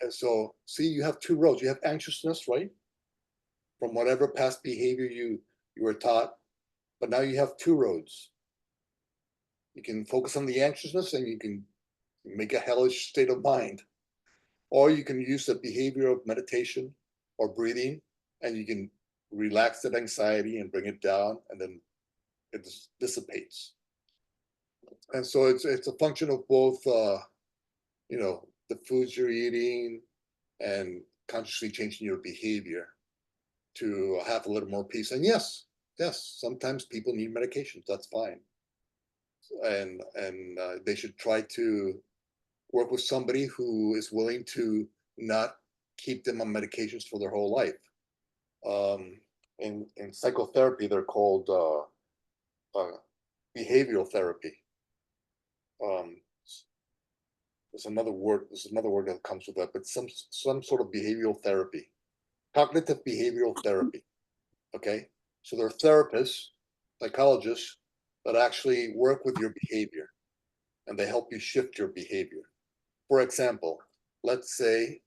And so, see, you have two roads. You have anxiousness, right? From whatever past behavior you were taught, but now you have two roads. You can focus on the anxiousness and you can make a hellish state of mind, or you can use the behavior of meditation or breathing, and you can relax that anxiety and bring it down, and then it dissipates. And so it's a function of both, the foods you're eating and consciously changing your behavior to have a little more peace. And yes, sometimes people need medications. That's fine. And they should try to work with somebody who is willing to not keep them on medications for their whole life. In psychotherapy, they're called behavioral therapy. There's another word that comes with that, but some sort of behavioral therapy, cognitive behavioral therapy. Okay, so there are therapists, psychologists that actually work with your behavior, and they help you shift your behavior. For example, let's say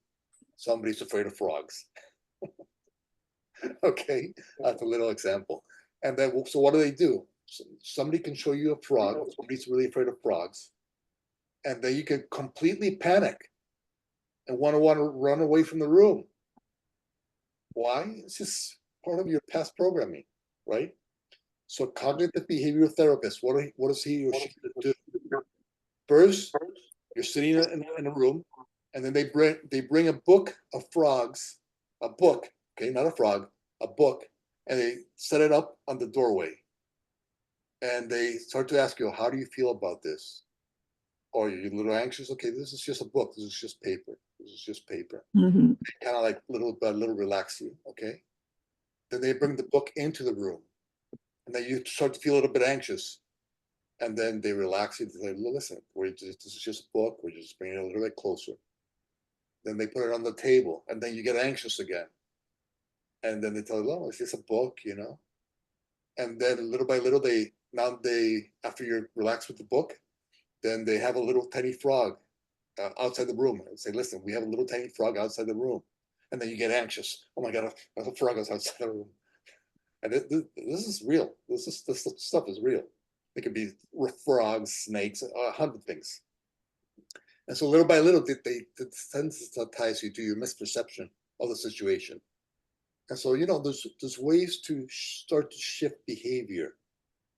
somebody's afraid of frogs. Okay, that's a little example. And then, so what do? Somebody can show you a frog. Somebody's really afraid of frogs, and then you can completely panic and want to run away from the room. Why? It's just part of your past programming, right? So cognitive behavioral therapist, what does he or she do? First, you're sitting in a room, and then they bring a book of frogs, a book, okay, not a frog, a book, and they set it up on the doorway. And they start to ask you, how do you feel about this? Or you're a little anxious. Okay, this is just a book. This is just paper. This is just paper. Mhm. Kind of like little by little relax you, okay? Then they bring the book into the room. And then you start to feel a little bit anxious. And then they relax you. They say, listen, this is just a book. We're just bringing it a little bit closer. Then they put it on the table. And then you get anxious again. And then they tell you, oh, it's just a book, you know? And then little by little, after you're relaxed with the book, then they have a little tiny frog outside the room and say, listen, we have a little tiny frog outside the room. And then you get anxious. Oh my God, a frog is outside the room. And this is real. This stuff is real. It could be frogs, snakes, 100 things. And so little by little, they sensitize you to your misperception of the situation. And so, there's ways to start to shift behavior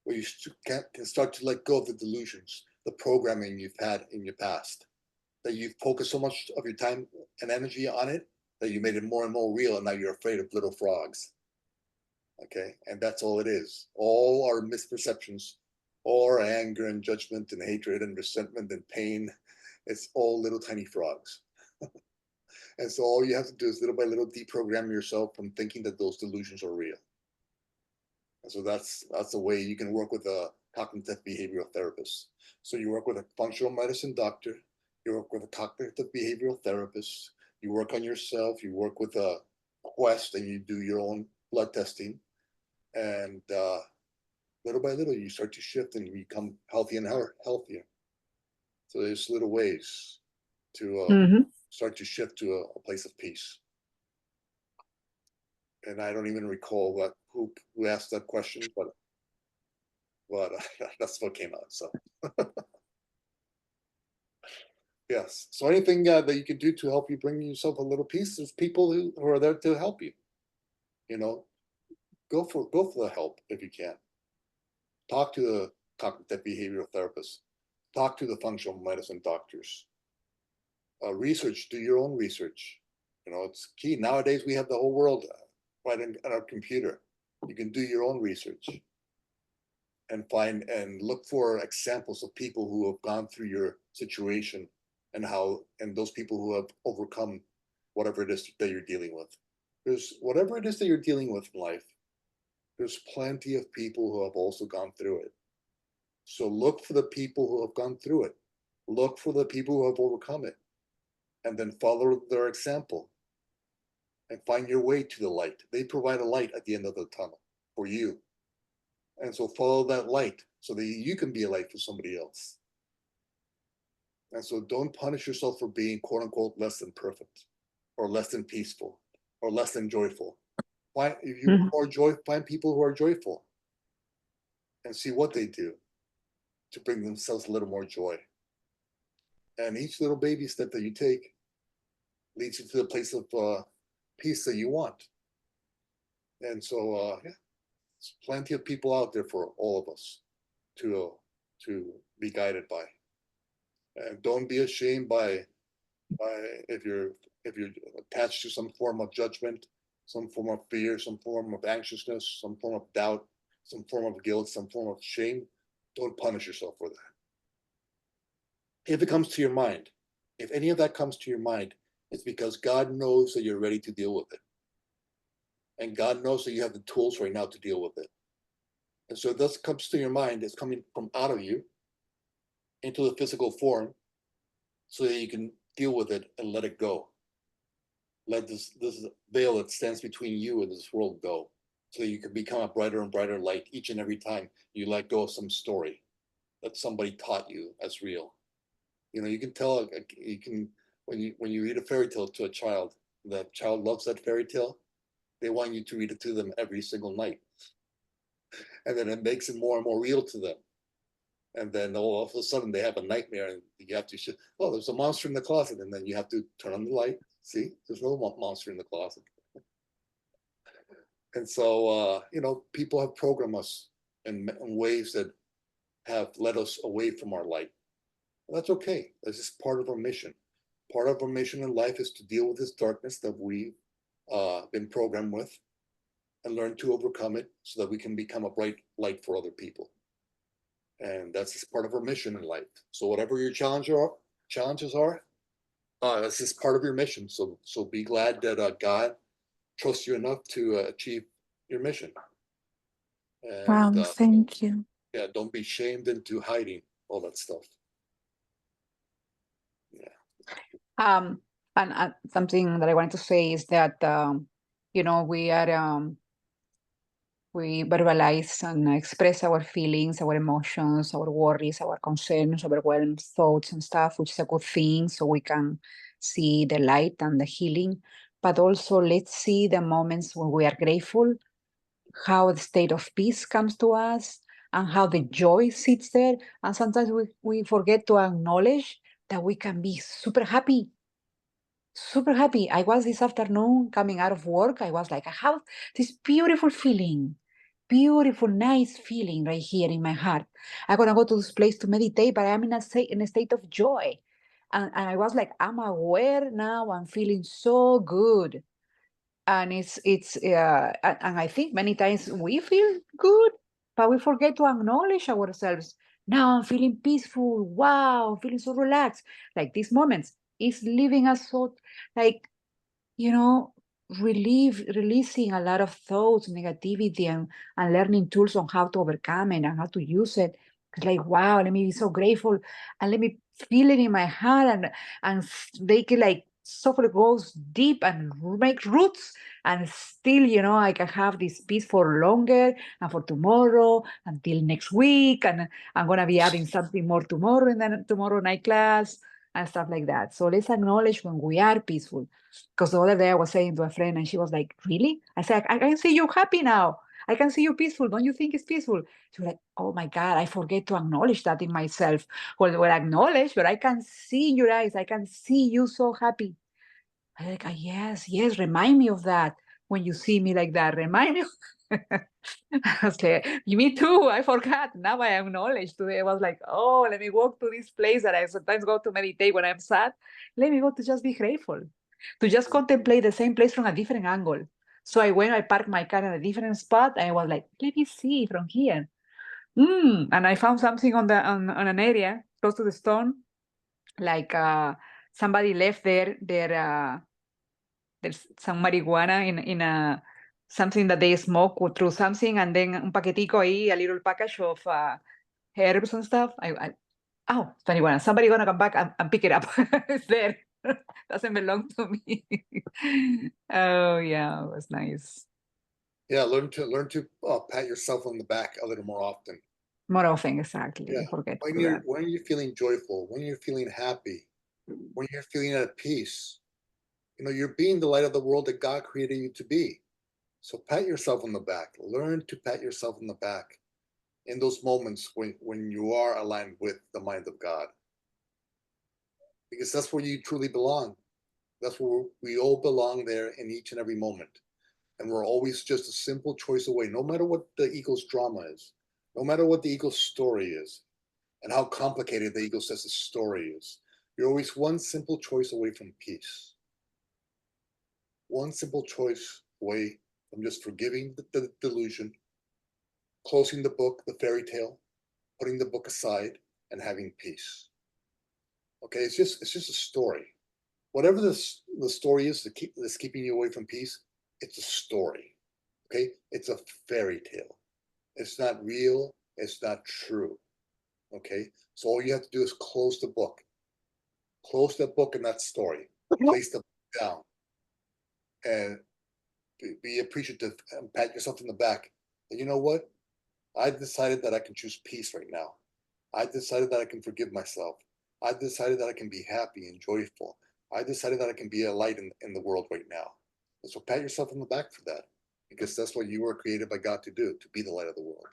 where you can start to let go of the delusions, the programming you've had in your past, that you've focused so much of your time and energy on it that you made it more and more real, and now you're afraid of little frogs. Okay, and that's all it is. All our misperceptions, all our anger and judgment and hatred and resentment and pain, it's all little tiny frogs. And so all you have to do is little by little deprogram yourself from thinking that those delusions are real. And so that's the way you can work with a cognitive behavioral therapist. So you work with a functional medicine doctor, you work with a cognitive behavioral therapist, you work on yourself, you work with a quest, and you do your own blood testing. And little by little, you start to shift and you become healthy and healthier. So there's little ways to start to shift to a place of peace. And I don't even recall who asked that question, but that's what came out. So yes. So anything that you can do to help you bring yourself a little peace, there's people who are there to help you. Go for the help if you can. Talk to the cognitive behavioral therapist. Talk to the functional medicine doctors. Do your own research. It's key. Nowadays, we have the whole world right in our computer. You can do your own research and find and look for examples of people who have gone through your situation and those people who have overcome whatever it is that you're dealing with. Whatever it is that you're dealing with in life, there's plenty of people who have also gone through it. So look for the people who have gone through it. Look for the people who have overcome it. And then follow their example and find your way to the light. They provide a light at the end of the tunnel for you. And so follow that light so that you can be a light for somebody else. And so don't punish yourself for being, quote unquote, less than perfect or less than peaceful or less than joyful. If you are find people who are joyful and see what they do to bring themselves a little more joy. And each little baby step that you take leads you to the place of peace that you want. And so, there's plenty of people out there for all of us to be guided by. And don't be ashamed by if you're attached to some form of judgment, some form of fear, some form of anxiousness, some form of doubt, some form of guilt, some form of shame. Don't punish yourself for that. If it comes to your mind, if any of that comes to your mind, it's because God knows that you're ready to deal with it. And God knows that you have the tools right now to deal with it. And so this comes to your mind, it's coming from out of you into the physical form so that you can deal with it and let it go. Let this veil that stands between you and this world go so you can become a brighter and brighter light each and every time you let go of some story that somebody taught you as real. You can tell, when you read a fairy tale to a child, the child loves that fairy tale. They want you to read it to them every single night. And then it makes it more and more real to them. And then all of a sudden they have a nightmare and you have to, there's a monster in the closet. And then you have to turn on the light. See, there's no monster in the closet. And so, people have programmed us in ways that have led us away from our light. Well, that's okay. That's just part of our mission. Part of our mission in life is to deal with this darkness that we been programmed with, and learn to overcome it so that we can become a bright light for other people. And that's just part of our mission in life. So whatever your challenges are, that's just part of your mission. So be glad that God trusts you enough to achieve your mission. And, Wow, thank you. Yeah, don't be shamed into hiding all that stuff. Yeah. And something that I wanted to say is that we verbalize and express our feelings, our emotions, our worries, our concerns, overwhelmed thoughts and stuff, which is a good thing, so we can see the light and the healing. But also, let's see the moments when we are grateful, how the state of peace comes to us, and how the joy sits there. And sometimes we forget to acknowledge that we can be super happy. Super happy. I was this afternoon coming out of work. I was like, I have this beautiful feeling, beautiful, nice feeling right here in my heart. I'm gonna go to this place to meditate, but I'm in a state of joy. And I was like, I'm aware now. I'm feeling so good. And and I think many times we feel good, but we forget to acknowledge ourselves. Now I'm feeling peaceful. Wow, feeling so relaxed. Like these moments is leaving us so like, releasing a lot of thoughts, negativity, and learning tools on how to overcome it and how to use it. It's like, wow, let me be so grateful and let me feel it in my heart and make it like softly goes deep and make roots, and still, I can have this peace for longer and for tomorrow until next week. And I'm going to be adding something more tomorrow in the tomorrow night class and stuff like that. So let's acknowledge when we are peaceful. Because the other day I was saying to a friend and she was like, really? I said, I can see you happy now. I can see you peaceful. Don't you think it's peaceful? She was like, oh my God, I forget to acknowledge that in myself. Well, acknowledge, but I can see in your eyes. I can see you so happy. I like, yes, remind me of that. When you see me like that, remind me. I was like, me too. I forgot. Now I acknowledge today. I was like, oh, let me walk to this place that I sometimes go to meditate when I'm sad. Let me go to just be grateful, to just contemplate the same place from a different angle. So I parked my car in a different spot, and I was like, let me see from here. And I found something on an area close to the stone, like somebody left there's some marijuana in a something that they smoke through something, and then un paquetico ahí, a little package of herbs and stuff. Oh, it's marijuana. Somebody gonna come back and pick it up. It's there. Doesn't belong to me. Oh yeah, it was nice. Yeah, learn to pat yourself on the back a little more often. More often, exactly. Yeah. I forget to When do you're that. when you're feeling joyful, when you're feeling happy, when you're feeling at peace, you're being the light of the world that God created you to be. So pat yourself on the back. Learn to pat yourself on the back in those moments when you are aligned with the mind of God. Because that's where you truly belong. That's where we all belong there in each and every moment. And we're always just a simple choice away, no matter what the ego's drama is, no matter what the ego's story is, and how complicated the ego says the story is. You're always one simple choice away from peace. One simple choice away from just forgiving the delusion, closing the book, the fairy tale, putting the book aside, and having peace. Okay, it's just a story. Whatever the story is that's keeping you away from peace, it's a story. Okay, it's a fairy tale. It's not real. It's not true. Okay, so all you have to do is close the book. Close that book and that story. Place the book down, and be appreciative and pat yourself in the back. And you know what? I decided that I can choose peace right now. I decided that I can forgive myself. I decided that I can be happy and joyful. I decided that I can be a light in the world right now. And so pat yourself on the back for that, because that's what you were created by God to do, to be the light of the world.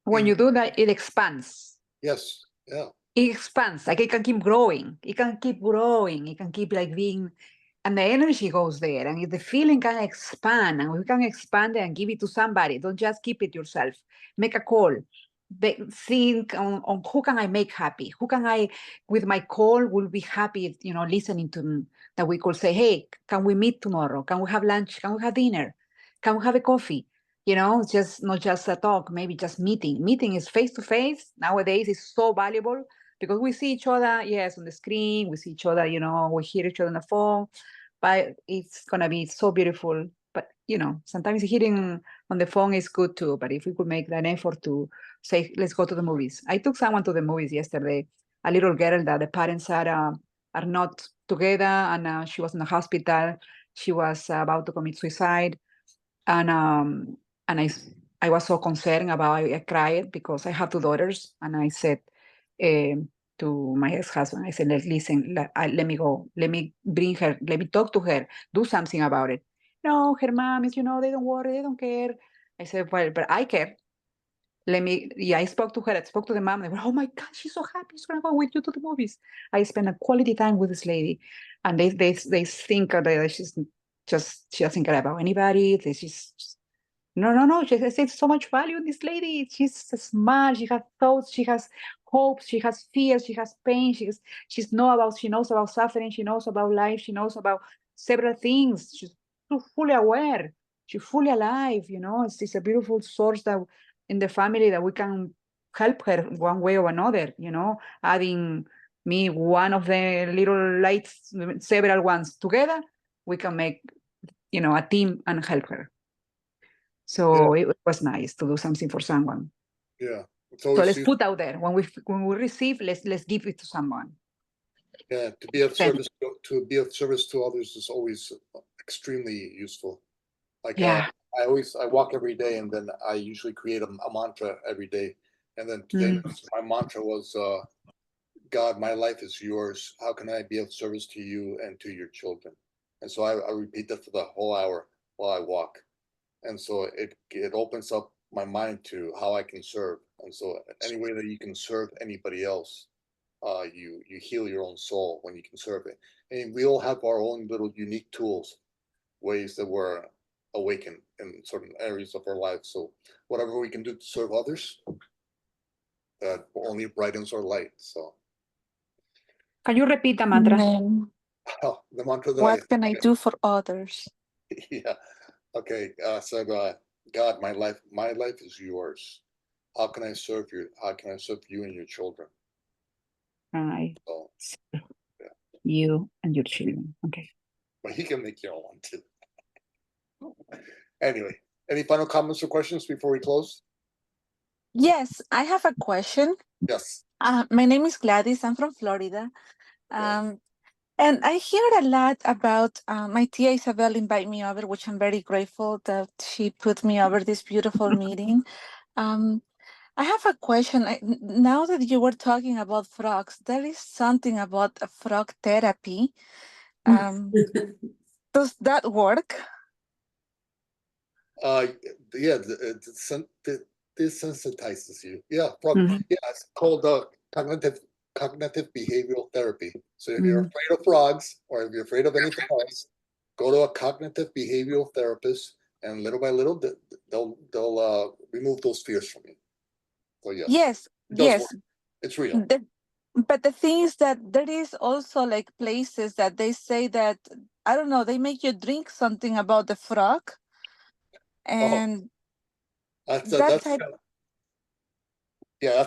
When you do that, it expands. Yes. Yeah. It expands. Like it can keep growing. It can keep growing. It can keep like being, and the energy goes there, and if the feeling can expand, and we can expand it and give it to somebody. Don't just keep it yourself. Make a call. think on who can I make happy? Who can I, with my call, will be happy, listening to that we could say, hey, can we meet tomorrow? Can we have lunch? Can we have dinner? Can we have a coffee? Just not just a talk, maybe just meeting. Meeting is face to face. Nowadays is so valuable because we see each other, yes, on the screen. We see each other, we hear each other on the phone, but it's going to be so beautiful. But, sometimes hearing on the phone is good too. But if we could make that effort to say, let's go to the movies. I took someone to the movies yesterday, a little girl that the parents are not together, and she was in the hospital. She was about to commit suicide. And I was so concerned about it. I cried because I have two daughters, and I said to my ex-husband, I said, listen, let me go, let me bring her, let me talk to her, do something about it. No, her mom is, they don't worry, they don't care. I said, well, but I care. I spoke to her, I spoke to the mom, and they were, oh my God, she's so happy, she's gonna go with you to the movies. I spent a quality time with this lady, and they think that she doesn't care about anybody. No. She has so much value in this lady. She's smart. She has thoughts. She has hopes. She has fears. She has pain. She knows about suffering. She knows about life. She knows about several things. She's fully aware. She's fully alive. It's a beautiful source that in the family that we can help her one way or another. Adding me one of the little lights, several ones together, we can make a team and help her. So it was nice to do something for someone. Yeah. So let's put out there when we receive, let's give it to someone. Yeah, to be of service to others is always extremely useful. Like I walk every day, and then I usually create a mantra every day. And then today my mantra was, God, my life is yours. How can I be of service to you and to your children? And so I repeat that for the whole hour while I walk. And so it opens up my mind to how I can serve. And so any way that you can serve anybody else, you heal your own soul when you can serve it. And we all have our own little unique tools, ways that we're awakened in certain areas of our lives. So whatever we can do to serve others, that only brightens our light. So can you repeat the mantra? The mantra that what can I do for others? Yeah. Okay. So God, my life is yours. How can I serve you? How can I serve you and your children? You and your children. Okay. But you can make your own one too. Anyway, any final comments or questions before we close? Yes, I have a question. Yes. My name is Gladys. I'm from Florida. And I hear a lot about my tia Isabel invite me over, which I'm very grateful that she put me over this beautiful meeting. I have a question. Now that you were talking about frogs, there is something about a frog therapy. Does that work? Yeah, it desensitizes you. Yeah, frog. Yeah, it's called cognitive behavioral therapy. So if you're afraid of frogs, or if you're afraid of anything else, go to a cognitive behavioral therapist, and little by little, they'll remove those fears from you. So yes, work. It's real. But the thing is that there is also like places that they say that, I don't know, they make you drink something about the frog, and that's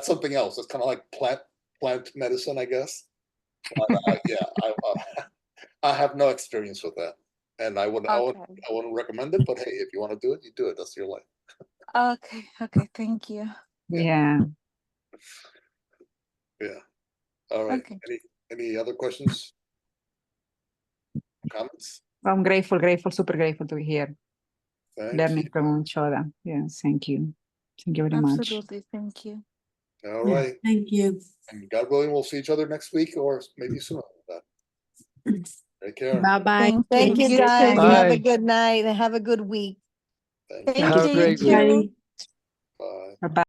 something else. It's kind of like plant medicine, I guess. But I have no experience with that, and I wouldn't recommend it. But hey, if you want to do it, you do it. That's your life. Okay, thank you. Yeah. All right. Okay. Any other questions? Comments? I'm grateful, super grateful to be here. Learning from each other. Yes, thank you. Thank you very much. Absolutely, thank you. All right. Thank you. And God willing, we'll see each other next week, or maybe sooner than that. Take care. Bye-bye. Thank you, guys. Bye. Have a good night and have a good week. Thank Have a you. great week. Bye. Bye-bye.